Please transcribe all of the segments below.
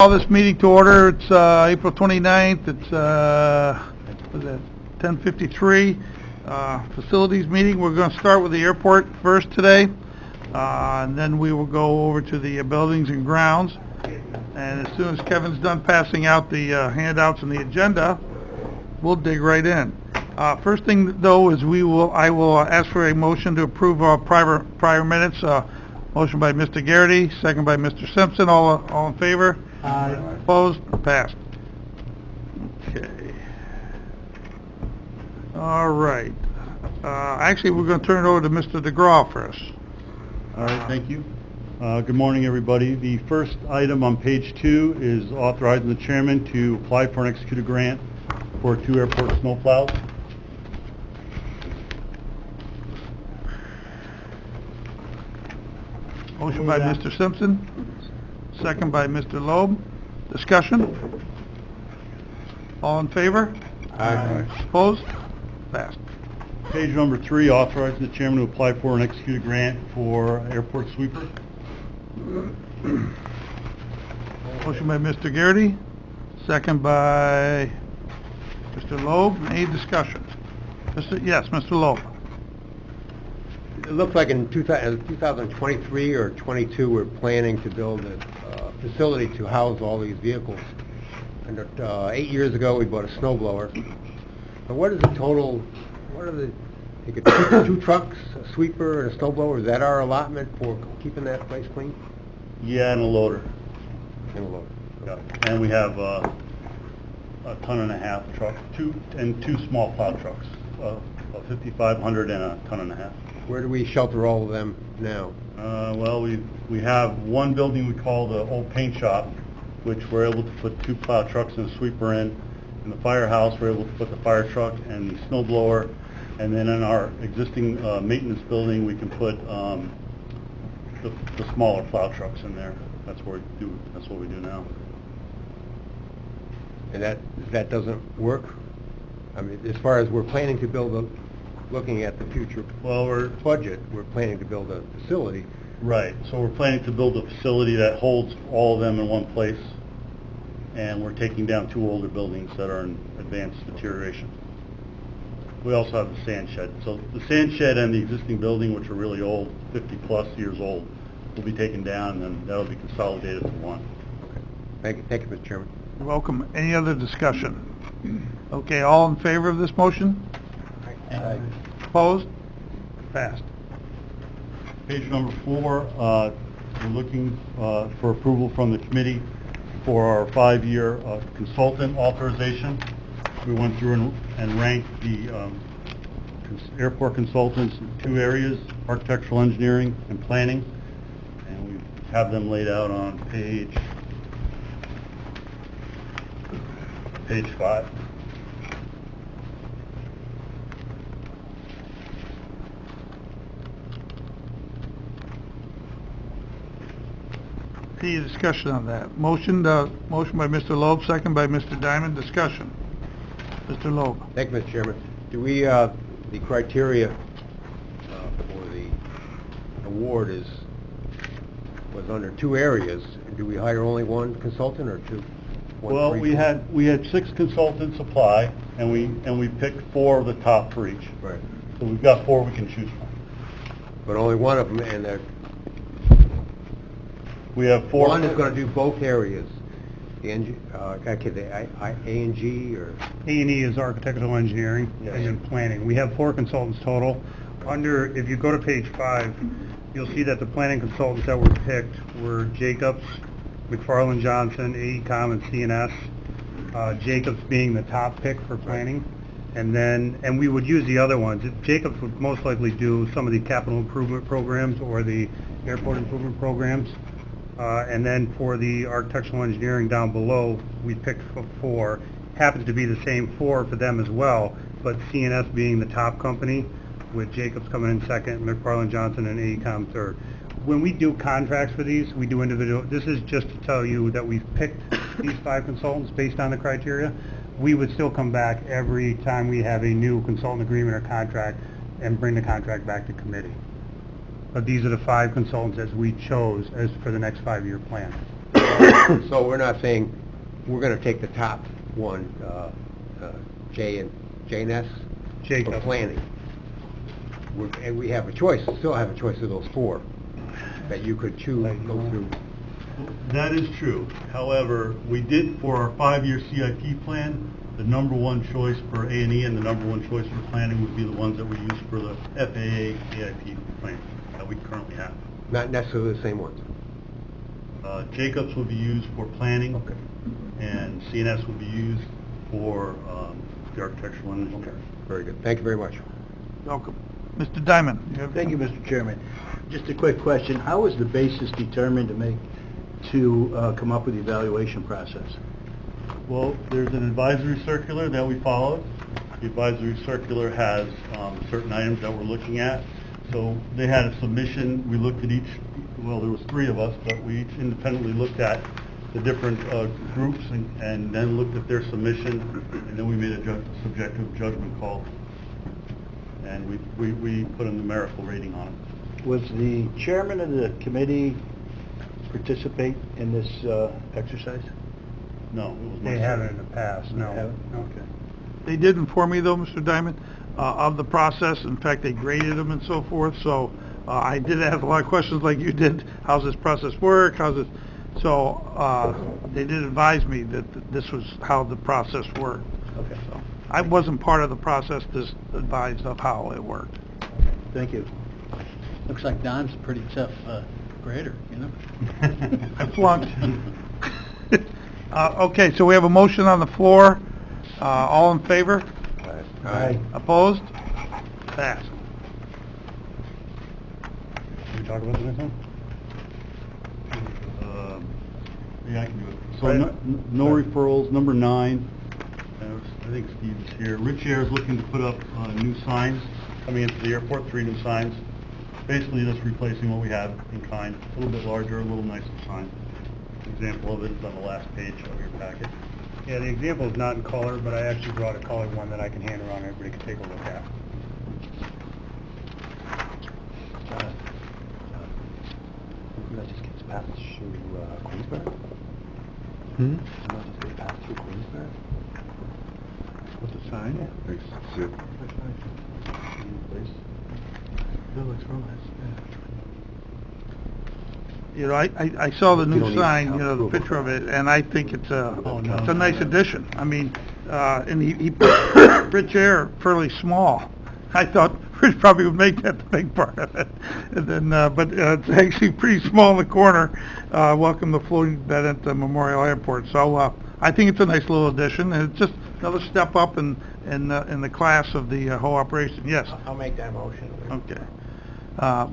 Call this meeting to order. It's April 29th. It's 10:53. Facilities meeting. We're going to start with the airport first today, and then we will go over to the buildings and grounds. And as soon as Kevin's done passing out the handouts and the agenda, we'll dig right in. First thing though is I will ask for a motion to approve our prior minutes. Motion by Mr. Garrity, second by Mr. Simpson. All in favor? Aye. Opposed? Passed. Okay. All right. Actually, we're going to turn it over to Mr. DeGraw first. All right, thank you. Good morning, everybody. The first item on page 2 is authorizing the chairman to apply for an executed grant for 2 airport snowplows. Motion by Mr. Simpson, second by Mr. Loeb. Discussion? All in favor? Aye. Opposed? Passed. Page number 3, authorizing the chairman to apply for an executed grant for airport sweeper. Motion by Mr. Garrity, second by Mr. Loeb. Any discussion? Yes, Mr. Loeb. It looks like in 2023 or 22, we're planning to build a facility to house all these vehicles. And 8 years ago, we bought a snow blower. But what is the total, you get two trucks, a sweeper and a snow blower? Is that our allotment for keeping that place clean? Yeah, and a loader. And a loader. Yeah. And we have a 1.5 ton truck, two small plow trucks, a 5500 and a 1.5 ton. Where do we shelter all of them now? Well, we have one building we call the old paint shop, which we're able to put 2 plow trucks and a sweeper in. In the firehouse, we're able to put the fire truck and the snow blower. And then in our existing maintenance building, we can put the smaller plow trucks in there. That's what we do now. And that doesn't work? I mean, as far as we're planning to build looking at the future budget, we're planning to build a facility. Right, so we're planning to build a facility that holds all of them in one place, and we're taking down 2 older buildings that are in advanced deterioration. We also have the sand shed. So the sand shed and the existing building, which are really old, 50-plus years old, will be taken down, and that'll be consolidated to one. Okay. Thank you, Mr. Chairman. You're welcome. Any other discussion? Okay, all in favor of this motion? Aye. Opposed? Passed. Page number 4, we're looking for approval from the committee for our 5-year consultant authorization. We went through and ranked the airport consultants in 2 areas, architectural engineering and planning, and we have them laid out on page 5. Any discussion on that? Motion by Mr. Loeb, second by Mr. Diamond. Discussion. Mr. Loeb. Thank you, Mr. Chairman. Do we, the criteria for the award was under 2 areas. Do we hire only one consultant or 2? Well, we had 6 consultants apply, and we picked 4 of the top for each. Right. So we've got 4 we can choose from. But only one of them, and We have 4. one is going to do both areas. The A&G or... A&E is architectural engineering, Yes. and then planning. We have 4 consultants total. If you go to page 5, you'll see that the planning consultants that were picked were Jacobs, McFarland Johnson, AECom, and CNS. Jacobs being the top pick for planning. And we would use the other ones. Jacobs would most likely do some of the capital improvement programs or the airport improvement programs. And then for the architectural engineering down below, we picked 4. Happens to be the same 4 for them as well, but CNS being the top company, with Jacobs coming in second, McFarland Johnson and AECom third. When we do contracts for these, we do individual. This is just to tell you that we've picked these 5 consultants based on the criteria. We would still come back every time we have a new consultant agreement or contract and bring the contract back to committee. But these are the 5 consultants as we chose as for the next 5-year plan. So we're not saying we're gonna take the top one, J and S for Jacobs. planning. And we have a choice, still have a choice of those four that you could choose, go through. That is true. However, we did, for our 5-year CIP plan, the number one choice for A&E and the number one choice for planning would be the ones that we use for the FAA CIP plan that we currently have. Not necessarily the same ones. Jacobs would be used for planning, Okay. and CNS would be used for the architectural and engineering. Very good. Thank you very much. Welcome. Mr. Diamond? Thank you, Mr. Chairman. Just a quick question. How was the basis determined to come up with the evaluation process? Well, there's an advisory circular that we followed. The advisory circular has certain items that we're looking at. So they had a submission. We looked at each, well, there was 3 of us, but we each independently looked at the different groups and then looked at their submission, and then we made a subjective judgment call. And we put a numerical rating on it. Was the chairman of the committee participate in this exercise? No, it was They myself. haven't in the past, no. haven't? Okay. They did inform me, though, Mr. Diamond, of the process. In fact, they graded them and so forth, so I did ask a lot of questions like you did. How's this process work? How's this? So they did advise me that this was how the process worked. Okay. So I wasn't part of the process, just advised of how it worked. Thank you. Looks like Don's a pretty tough grader, you know? I flunked. Okay, so we have a motion on the floor. All in favor? Aye. Opposed? Passed. Can we talk about the next one? Yeah, I can do it. So Right. no referrals, number 9. I think Steve is here. Rich Air is looking to put up new signs coming into the airport, 3 new signs. Basically just replacing what we have in kind, a little bit larger, a little nicer sign. Example of it is on the last page of your packet. Yeah, the example is not in color, but I actually brought a colored one that I can hand around, everybody can take a look at. That just gets passed through Queensborough? Hmm? That just gets passed through Queensborough? What's the sign? You know, I saw the You don't new need sign, town you know, the approval. picture of it, and I think it's a, Oh, no. it's a nice addition. I mean, and he put Rich Air fairly small. I thought Rich probably would make that the big part of it. And then, but it's actually pretty small in the corner. Welcome to floating that at the Memorial Airport. So I think it's a nice little addition, and it's just another step up in the class of the whole operation. Yes. I'll make that motion. Okay.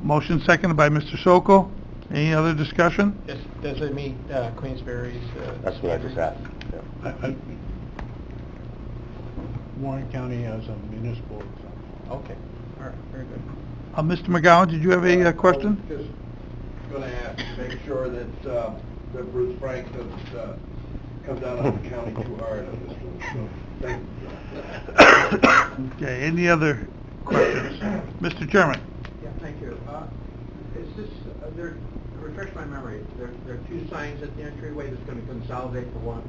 Motion seconded by Mr. Sokol. Any other discussion? Does it meet Queensberry's? That's what I just asked. Warren County has a municipal example. Okay, all right, very good. Mr. McGowan, did you have a question? Just going to ask to make sure that Bruce Frank doesn't come down on the county too hard on this one. So, thank you. Okay, any other questions? Mr. Chairman? Yeah, thank you. Is this, refresh my memory, there are 2 signs at the entryway that's going to consolidate to one?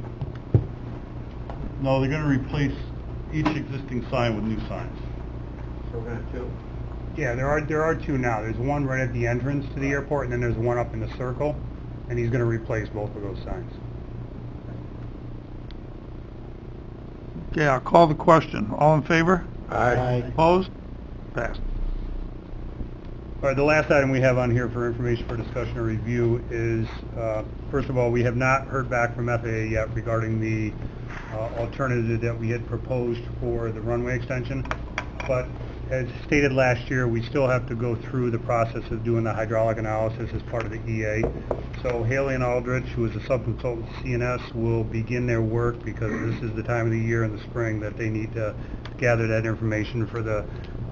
No, they're going to replace each existing sign with new signs. So we're going to have 2? Yeah, there are 2 now. There's one right at the entrance to the airport, and then there's one up in the circle, and he's gonna replace both of those signs. Okay, I'll call the question. All in favor? Aye. Opposed? Passed. All right, the last item we have on here for information for discussion or review is, first of all, we have not heard back from FAA yet regarding the alternative that we had proposed for the runway extension. But as stated last year, we still have to go through the process of doing the hydraulic analysis as part of the EA. So Haley and Aldrich, who is a subconsultant to CNS, will begin their work because this is the time of the year in the spring that they need to gather that information for the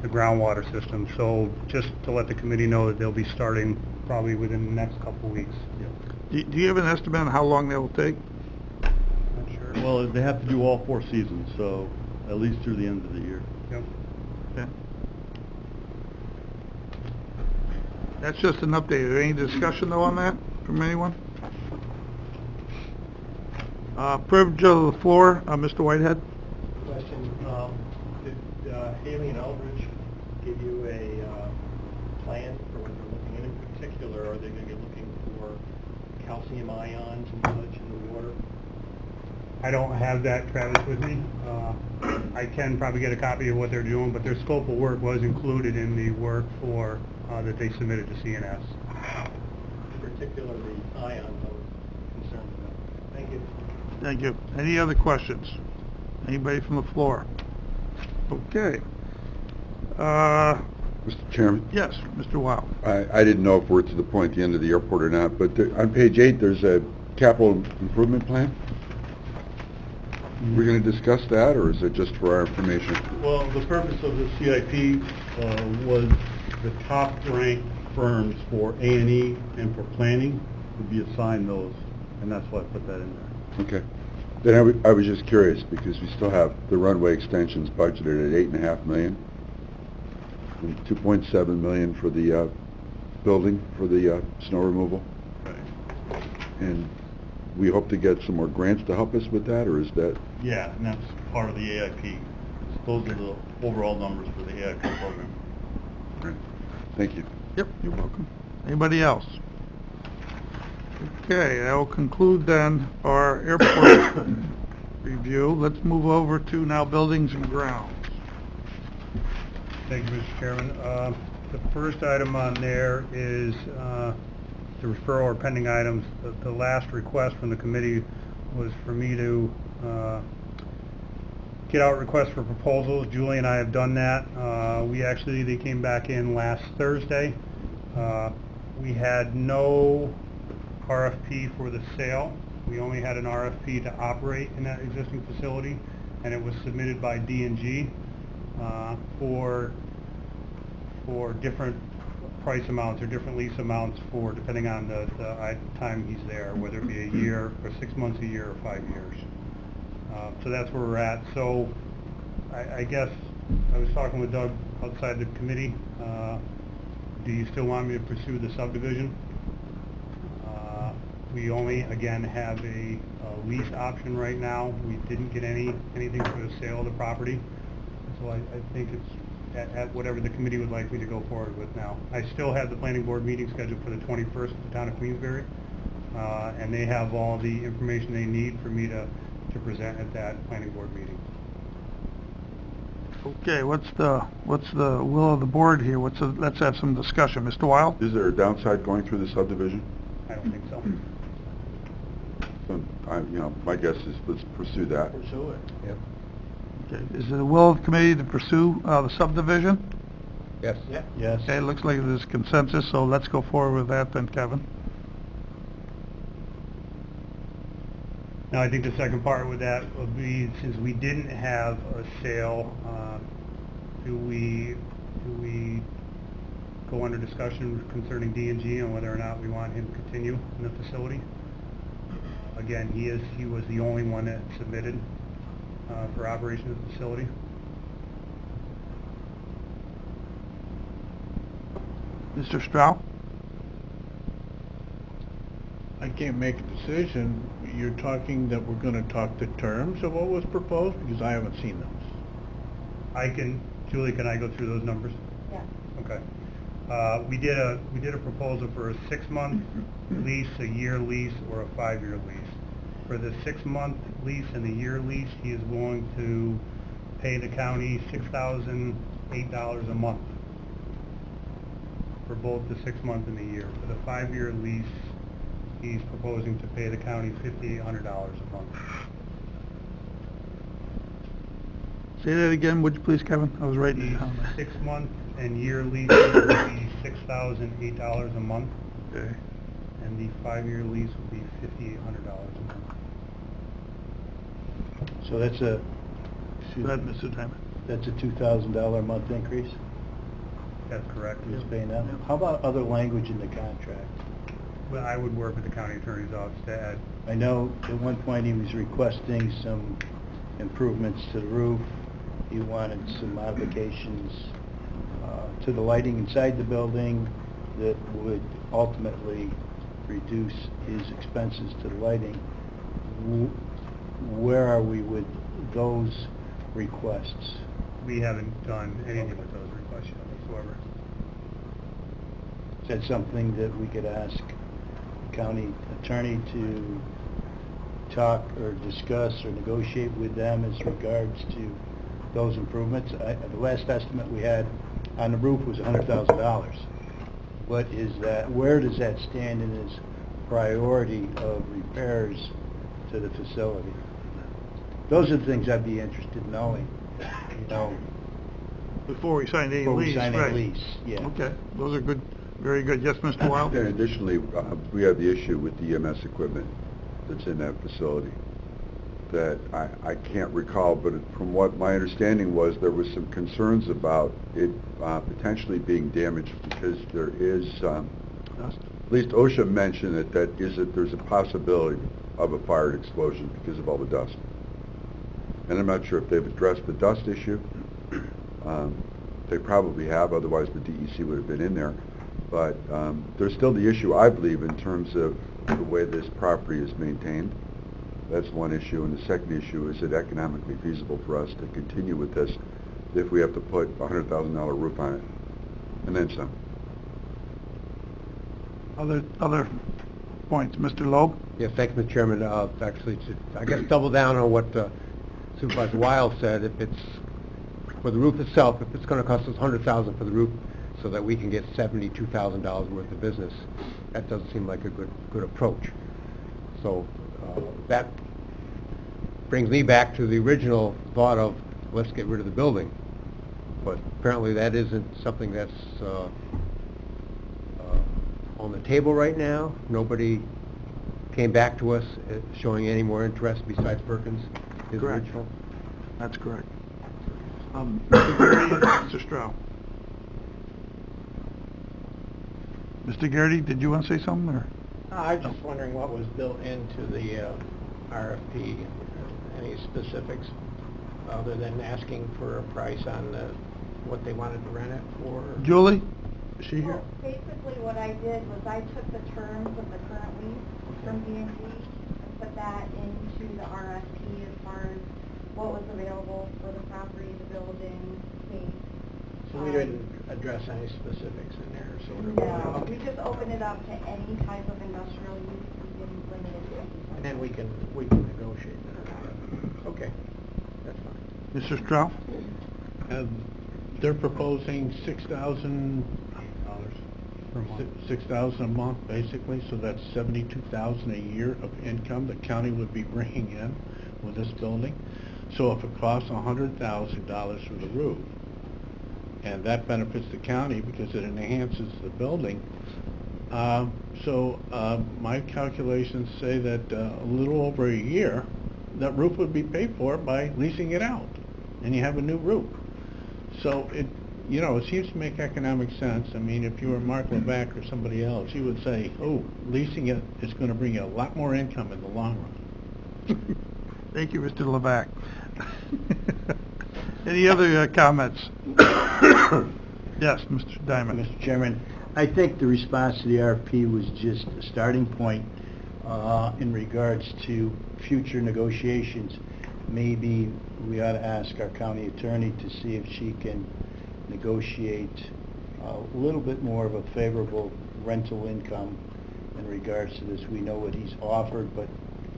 groundwater system. So just to let the committee know that they'll be starting probably within the next couple of weeks. Do you have an estimate on how long that will take? Not sure. Well, they have to do all 4 seasons, so at least through the end of the year. Yep. Okay. That's just an update. Any discussion though on that from anyone? Privilege of the floor, Mr. Whitehead. Question, did Haley and Eldridge give you a plan for what they're looking at? In particular, are they going to be looking for calcium ions and such in the water? I don't have that, Travis, with me. I can probably get a copy of what they're doing, but their scope of work was included in the work for, that they submitted to CNS. In particular, the ions I was concerned about. Thank you. Thank you. Any other questions? Anybody from the floor? Okay. Mr. Chairman, Yes, Mr. Wow. I didn't know if we're to the point at the end of the airport or not, but on page 8, there's a capital improvement plan. We're going to discuss that, or is it just for our information? Well, the purpose of the CIP was the top-ranked firms for A&E and for planning would be assigned those, and that's why I put that in there. Okay. Then I was just curious, because we still have the runway extensions budgeted at $8.5 million, and $2.7 million for the building, for the snow removal. And we hope to get some more grants to help us with that, or is that? Yeah, and that's part of the AIP. Those are the overall numbers for the AIP program. Right. Thank you. Yep, you're welcome. Anybody else? Okay, that will conclude then our airport review. Let's move over to now buildings and grounds. Thank you, Mr. Chairman. The first item on there is the referral or pending items. The last request from the committee was for me to get out requests for proposals. Julie and I have done that. They came back in last Thursday. We had no RFP for the sale. We only had an RFP to operate in that existing facility, and it was submitted by D&G for different price amounts or different lease amounts for depending on the time he's there, whether it be a year or 6 months, a year, or 5 years. So that's where we're at. So I guess I was talking with Doug outside the committee. Do you still want me to pursue the subdivision? We only, again, have a lease option right now. We didn't get anything for the sale of the property. So I think it's at whatever the committee would like me to go forward with now. I still have the planning board meeting scheduled for the 21st at the town of Queensbury, and they have all the information they need for me to present at that planning board meeting. Okay, what's the will of the board here? Let's have some discussion. Mr. Weil? Is there a downside going through the subdivision? I don't think so. So, my guess is let's pursue that. Pursue it. Yep. Okay, is it the will of the committee to pursue the subdivision? Yes. Yeah. Yes. Okay, it looks like there's consensus, so let's go forward with that then, Kevin. Now, I think the second part with that would be, since we didn't have a sale, do we go under discussion concerning D&G and whether or not we want him to continue in the facility? Again, he was the only one that submitted for operation of the facility. Mr. Strauss? I can't make a decision. You're talking that we're going to talk the terms of what was proposed, because I haven't seen those. Julie, can I go through those numbers? Yeah. Okay. We did a proposal for a 6-month lease, a year lease, or a 5-year lease. For the 6-month lease and the year lease, he is willing to pay the county $6,008 a month for both the 6-month and the year. For the 5-year lease, he's proposing to pay the county $5,800 a month. Say that again, would you please, Kevin? I was writing it down. The 6-month and year lease would be $6,008 a month, Okay. and the 5-year lease would be $5,800 a month. So that's a, Go ahead, Mr. Diamond. that's a $2,000 a month increase That's correct. he's paying now? How about other language in the contract? Well, I would work with the county attorney's office to add. I know at one point he was requesting some improvements to the roof. He wanted some modifications to the lighting inside the building that would ultimately reduce his expenses to the lighting. where are we with those requests? We haven't done anything with those requests yet whatsoever. Is that something that we could ask county attorney to talk or discuss or negotiate with them as regards to those improvements? The last estimate we had on the roof was $100,000. What is that, where does that stand in his priority of repairs to the facility? Those are the things I'd be interested in knowing, you know. Before we sign a Before we lease, sign a right. lease, yeah. Okay, those are good, very good. Yes, Mr. Wild? And additionally, we have the issue with the EMS equipment that's in that facility that I can't recall, but from what my understanding was, there was some concerns about it potentially being damaged because there is, at least OSHA mentioned that there's a possibility of a fire explosion because of all the dust. And I'm not sure if they've addressed the dust issue. They probably have, otherwise the DEC would have been in there. But there's still the issue, I believe, in terms of the way this property is maintained. That's one issue. And the second issue, is it economically feasible for us to continue with this if we have to put a $100,000 roof on it? And then some. Other points, Mr. Loeb? Yes, thank you, Mr. Chairman. Actually, to, I guess, double down on what Supervisor Wild said, if it's, for the roof itself, if it's going to cost us $100,000 for the roof so that we can get $72,000 worth of business, that doesn't seem like a good approach. So that brings me back to the original thought of, let's get rid of the building. But apparently that isn't something that's on the table right now. Nobody came back to us showing any more interest besides Perkins, his Correct. original. That's correct. Mr. Garrity and Mr. Stroh. Mr. Garrity, did you want to say something, or? I was just wondering what was built into the RFP, any specifics, other than asking for a price on what they wanted to rent it for? Julie, is she here? Well, basically what I did was I took the terms of the current lease from D&D and put that into the RFP as far as what was available for the property, the building, space. So we didn't address any specifics in there, so we're... No, we just opened it up to any type of industrial use. We didn't limit it to any. And then we can negotiate that. Okay, that's fine. Mr. Stroh? They're proposing $6,000 Per month. $6,000 a month, basically, so that's $72,000 a year of income the county would be bringing in with this building. So if it costs $100,000 for the roof, and that benefits the county because it enhances the building, my calculations say that a little over a year, that roof would be paid for by leasing it out, and you have a new roof. So it seems to make economic sense. I mean, if you were Mark Levac or somebody else, you would say, oh, leasing it is going to bring you a lot more income in the long run. Thank you, Mr. Levac. Any other comments? Yes, Mr. Diamond. Mr. Chairman, I think the response to the RFP was just a starting point in regards to future negotiations. Maybe we ought to ask our county attorney to see if she can negotiate a little bit more of a favorable rental income in regards to this. We know what he's offered, but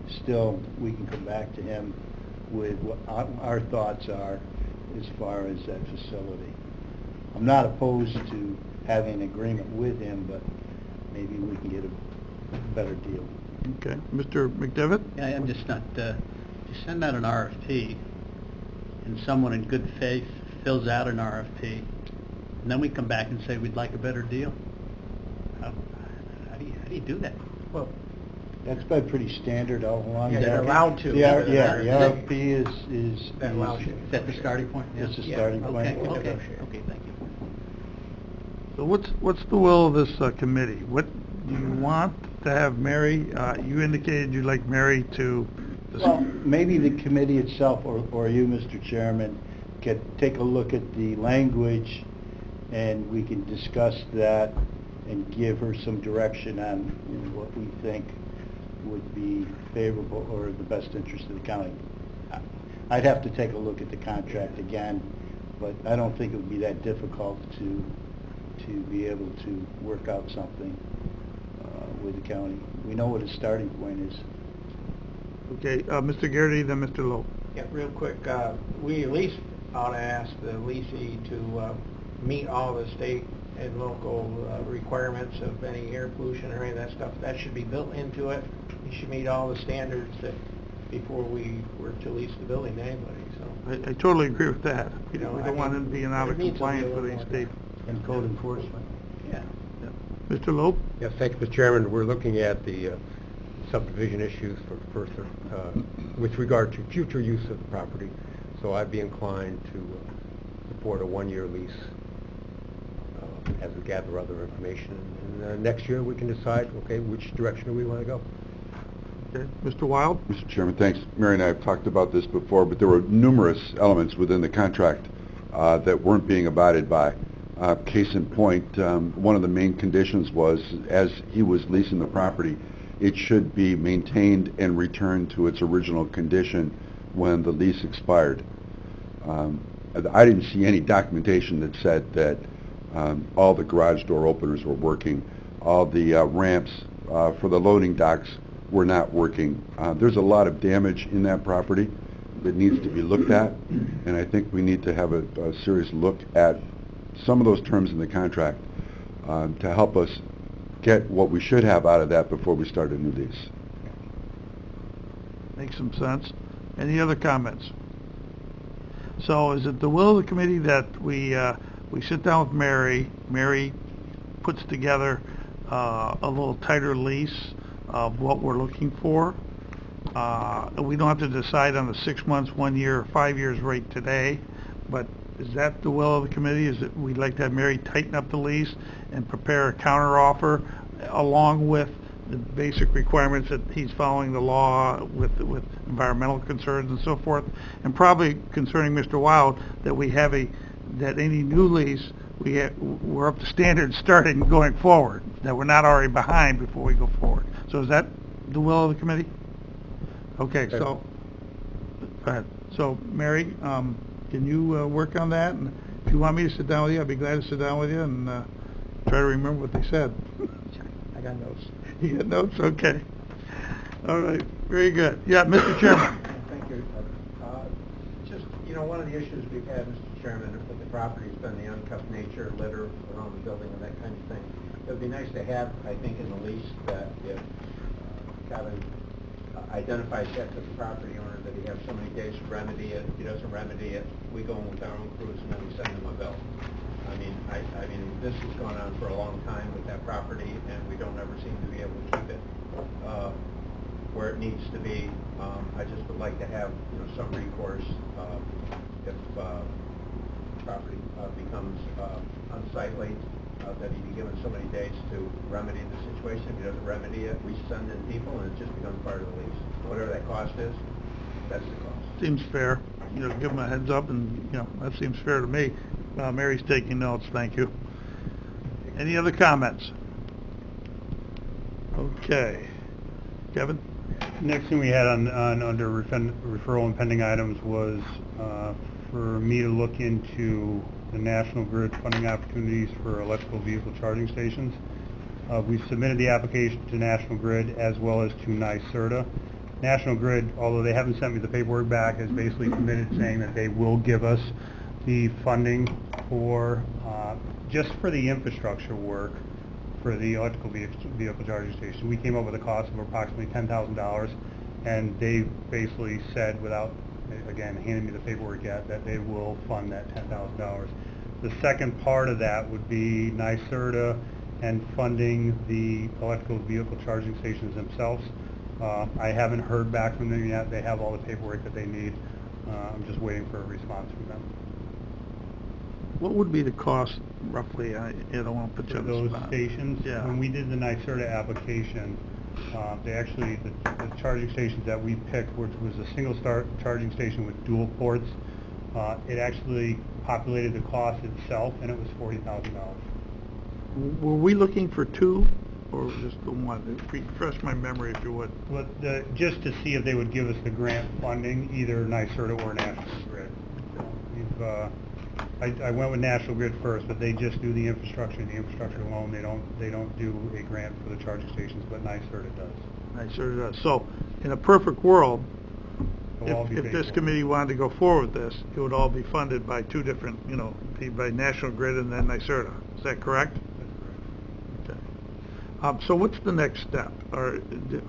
still, we can come back to him with what our thoughts are as far as that facility. I'm not opposed to having an agreement with him, but maybe we can get a better deal. Okay. Mr. McDevitt? Yeah, I'm just not, you send out an RFP, and someone in good faith fills out an RFP, and then we come back and say we'd like a better deal. How do you do that? Well, that's been pretty standard all along. Yeah, they're allowed to. The RFP is... That allows you. Is that the starting point? It's the Yeah. starting point. Okay, thank you. So what's the will of this committee? What do you want to have Mary? You indicated you'd like Mary to... Well, maybe the committee itself, or you, Mr. Chairman, could take a look at the language, and we can discuss that and give her some direction on what we think would be favorable or the best interest of the county. I'd have to take a look at the contract again, but I don't think it would be that difficult to be able to work out something with the county. We know what its starting point is. Okay, Mr. Garrity, then Mr. Lowe. Yeah, real quick, we at least ought to ask the leasing to meet all the state and local requirements of any air pollution or any of that stuff. That should be built into it. You should meet all the standards that before we were to lease the building to anybody, so. I totally agree with that. We You know, don't I want mean, them being out of there needs to be a compliance with little any more state. And code enforcement. Yeah. Mr. Lowe? Yes, thank you, Mr. Chairman. We're looking at the subdivision issues for further, with regard to future use of the property. So I'd be inclined to support a one-year lease as we gather other information. And next year we can decide, okay, which direction do we want to go. Okay. Mr. Wild? Mr. Chairman, thanks. Mary and I have talked about this before, but there were numerous elements within the contract that weren't being abided by. Case in point, one of the main conditions was, as he was leasing the property, it should be maintained and returned to its original condition when the lease expired. I didn't see any documentation that said that all the garage door openers were working, all the ramps for the loading docks were not working. There's a lot of damage in that property that needs to be looked at, and I think we need to have a serious look at some of those terms in the contract to help us get what we should have out of that before we start a new lease. Makes some sense. Any other comments? So is it the will of the committee that we sit down with Mary, Mary puts together a little tighter lease of what we're looking for? We don't have to decide on the 6 months, 1 year, or 5 years rate today, but is that the will of the committee? Is that we'd like to have Mary tighten up the lease and prepare a counteroffer along with the basic requirements that he's following the law with environmental concerns and so forth, and probably concerning Mr. Wild that we have that any new lease we're up to standards starting going forward, that we're not already behind before we go forward. So is that the will of the committee? Okay, so go ahead. So Mary, can you work on that? And if you want me to sit down with you, I'd be glad to sit down with you and try to remember what they said. I got notes. You got notes? Okay. All right. Very good. Yeah, Mr. Chairman. Thank you. Just, one of the issues we've had, Mr. Chairman, with the property has been the unkept nature, litter around the building and that kind of thing. It would be nice to have, I think, in the lease that if Kevin identifies that to the property owner that he has so many days to remedy it. If he doesn't remedy it, we go in with our own crews and then we send him a bill. I mean, this has gone on for a long time with that property, and we don't ever seem to be able to keep it where it needs to be. I just would like to have some recourse if property becomes unsightly, that he be given so many days to remedy the situation. If he doesn't remedy it, we send in people, and it just becomes part of the lease. Whatever that cost is, that's the cost. Seems fair. Give them a heads up, and that seems fair to me. Mary's taking notes. Thank you. Any other comments? Okay. Kevin? Next thing we had on under referral and pending items was for me to look into the National Grid funding opportunities for electrical vehicle charging stations. We've submitted the application to National Grid as well as to NYSERDA. National Grid, although they haven't sent me the paperwork back, has basically committed saying that they will give us the funding for just for the infrastructure work for the electrical vehicle charging station. We came up with a cost of approximately $10,000, and they basically said, without, again, handing me the paperwork yet, that they will fund that $10,000. The second part of that would be NYSERDA and funding the electrical vehicle charging stations themselves. I haven't heard back from them yet. They have all the paperwork that they need. I'm just waiting for a response from them. What would be the cost, roughly? I don't want to put you For on the those spot. stations, Yeah. when we did the NYSERDA application, they actually, the charging stations that we picked, which was a single charging station with dual ports, it actually populated the cost itself, and it was $40,000. Were we looking for two or just the one? Refresh my memory if you would. Well, just to see if they would give us the grant funding, either NYSERDA or National Grid. I went with National Grid first, but they just do the infrastructure alone. They don't do a grant for the charging stations, but NYSERDA does. NYSERDA does. So, in a perfect world, They'll all be if paid this for. committee wanted to go forward with this, it would all be funded by two different, by National Grid and then NYSERDA. Is that correct? Okay. So what's the next step? Are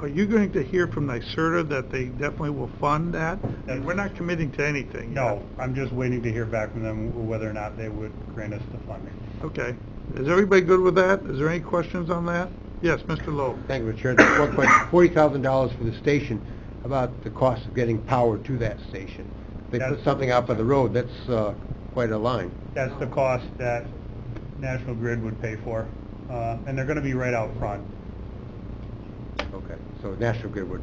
you going to hear from NYSERDA that they definitely will fund that? I mean, we're not committing to anything. No, I'm just waiting to hear back from them whether or not they would grant us the funding. Okay. Is everybody good with that? Is there any questions on that? Yes, Mr. Lowe. Thank you, Mr. Chair. Just one question. $40,000 for the station. About the cost of getting power to that station? They put something out by the road. That's quite a line. That's the cost that National Grid would pay for, and they're going to be right out front, Okay, so National Grid would.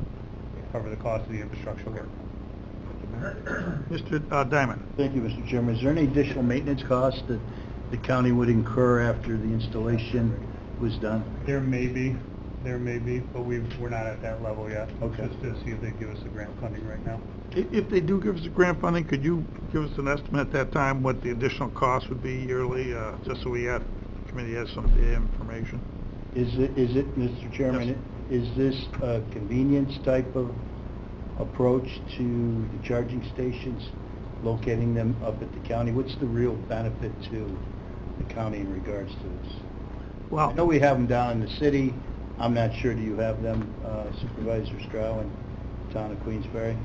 cover the cost of the infrastructure work. Mr. Diamond. Thank you, Mr. Chairman. Is there any additional maintenance costs that the county would incur after the installation was done? There may be, but we're not at that level yet. Okay. Just to see if they give us the grant funding right now. If they do give us the grant funding, could you give us an estimate at that time what the additional cost would be yearly, just so the committee has some information? Is it, Mr. Chairman, Yes. is this a convenience type of approach to the charging stations, locating them up at the county? What's the real benefit to the county in regards to this? Well, I know we have them down in the city. I'm not sure, do you have them, Supervisor Stroh in town of Queensbury?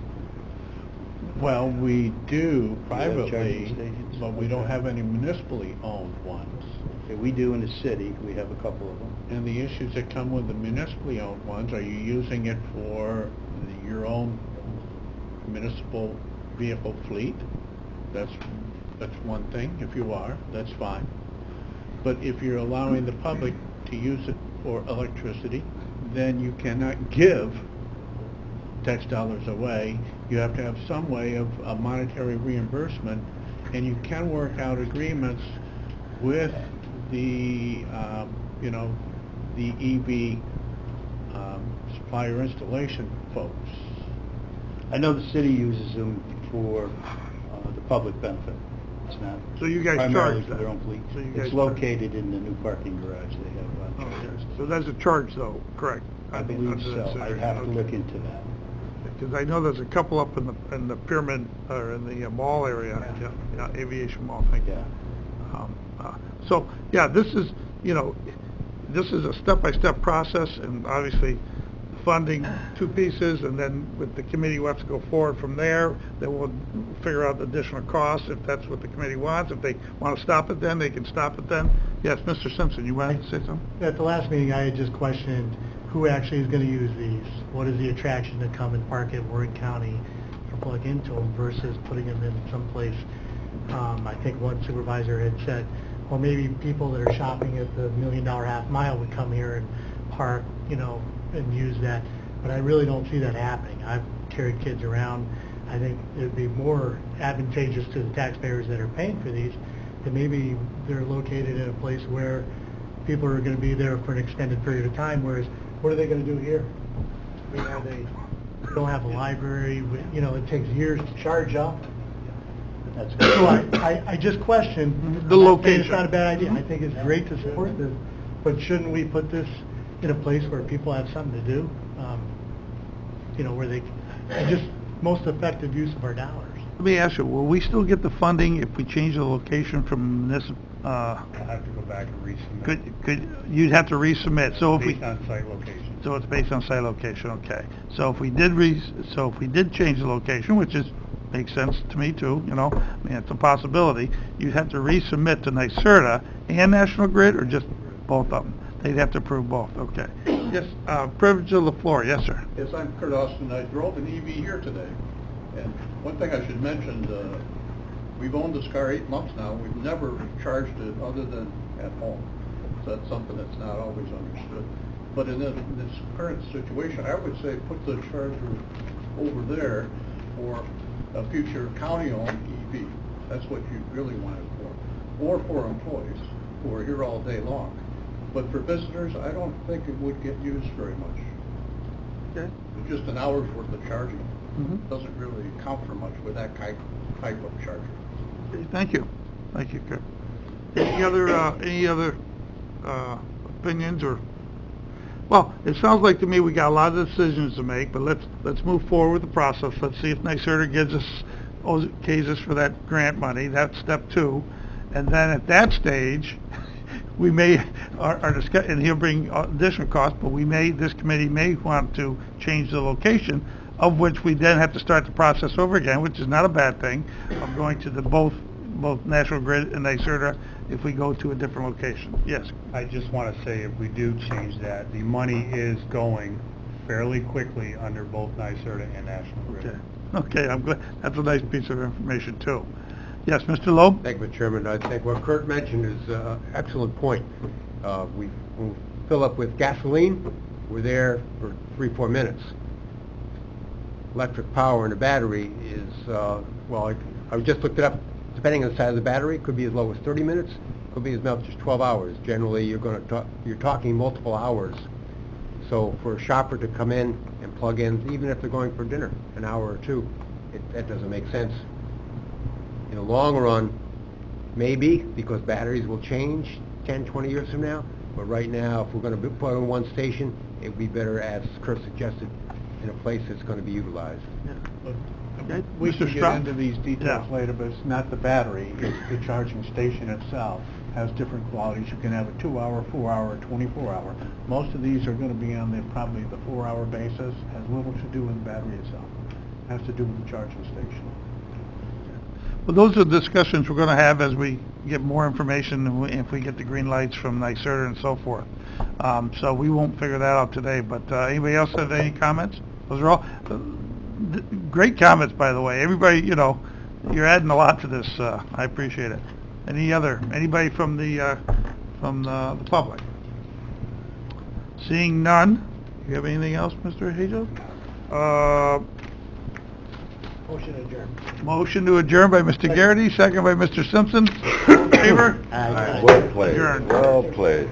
Well, we do have charging privately, stations? but we don't have any municipally owned ones. Okay, we do in the city. We have a couple of them. And the issues that come with the municipally owned ones, are you using it for your own municipal vehicle fleet? That's one thing. If you are, that's fine. But if you're allowing the public to use it for electricity, then you cannot give tax dollars away. You have to have some way of a monetary reimbursement, and you can work out agreements with the, the EV supplier installation folks. I know the city uses them for the public benefit. It's not So you guys primarily charge for their that? own fleet. So you guys It's located in the new parking garage they have. Okay. So there's a charge though, correct? I believe under that so. I'd area. have to Okay. look into that. Because I know there's a couple up in the pyramid, or in the mall area, yeah, aviation mall, thank you. Yeah. So, yeah, this is a step-by-step process, and obviously funding two pieces, and then with the committee, we'll have to go forward from there. Then we'll figure out the additional costs, if that's what the committee wants. If they want to stop it then, they can stop it then. Yes, Mr. Simpson, you wanted to say something? At the last meeting, I had just questioned who actually is going to use these. What is the attraction to come and park at Warren County or plug into them versus putting them in someplace? I think one supervisor had said, well, maybe people that are shopping at the $1 Million Half Mile would come here and park, and use that. But I really don't see that happening. I've carried kids around. I think it would be more advantageous to the taxpayers that are paying for these that maybe they're located in a place where people are going to be there for an extended period of time, whereas what are they going to do here? I mean, they don't have a library, it takes years to charge up. That's So I just question. The I'm not saying location. It's not a bad idea. I think it's great to support this, but shouldn't we put this in a place where people have something to do? Where they, and just most effective use of our dollars. Let me ask you, will we still get the funding if we change the location from this, I'll have to go back and resubmit. you'd have to resubmit, so if we... Based on site location. So it's based on site location, okay. So if we did change the location, which makes sense to me too, I mean, it's a possibility, you'd have to resubmit to NYSERDA and National Grid, or just both of them? They'd have to approve both, okay. Yes, privilege of the floor, yes, sir. Yes, I'm Kurt Austin. I drove an EV here today. And one thing I should mention, we've owned this car 8 months now. We've never charged it other than at home. So that's something that's not always understood. But in this current situation, I would say put the charger over there for a future county-owned EV. That's what you really want it for. Or for employees who are here all day long. But for visitors, I don't think it would get used very much. Okay. It's just an hour's worth of charging. Mhm. Doesn't really count for much with that type of charger. Okay, thank you. Thank you, Kurt. Any other opinions or? Well, it sounds like to me we got a lot of decisions to make, but let's move forward with the process. Let's see if NYSERDA gives us, okays us for that grant money. That's step 2. And then at that stage, we may, and he'll bring additional costs, but this committee may want to change the location, of which we then have to start the process over again, which is not a bad thing, of going to the both National Grid and NYSERDA if we go to a different location. Yes. I just want to say, if we do change that, the money is going fairly quickly under both NYSERDA and National Grid. Okay, I'm glad. That's a nice piece of information, too. Yes, Mr. Loeb? Thank you, Mr. Chairman. I think what Kurt mentioned is an excellent point. We fill up with gasoline, we're there for 3-4 minutes. Electric power in a battery is, well, I just looked it up. Depending on the size of the battery, it could be as low as 30 minutes, could be as much as 12 hours. Generally, you're talking multiple hours. So for a shopper to come in and plug in, even if they're going for dinner, an hour or 2, that doesn't make sense. In the long run, maybe, because batteries will change 10, 20 years from now, but right now, if we're going to put on one station, it would be better, as Kurt suggested, in a place that's going to be utilized. We Mr. can get Straub? into these details later, but it's not the battery, it's the charging station itself. Has different qualities. You can have a 2-hour, 4-hour, 24-hour. Most of these are going to be on probably the 4-hour basis. Has little to do with the battery itself. Has to do with the charging station. Well, those are discussions we're going to have as we get more information and if we get the green lights from NYSERDA and so forth. So we won't figure that out today, but anybody else have any comments? Those are all great comments, by the way. Everybody, you're adding a lot to this. I appreciate it. Anybody from the public? Seeing none, you have anything else, Mr. Hazel? Motion adjourned. Motion to adjourn by Mr. Garrity, second by Mr. Simpson. In favor? Well played. Adjourned. Well played.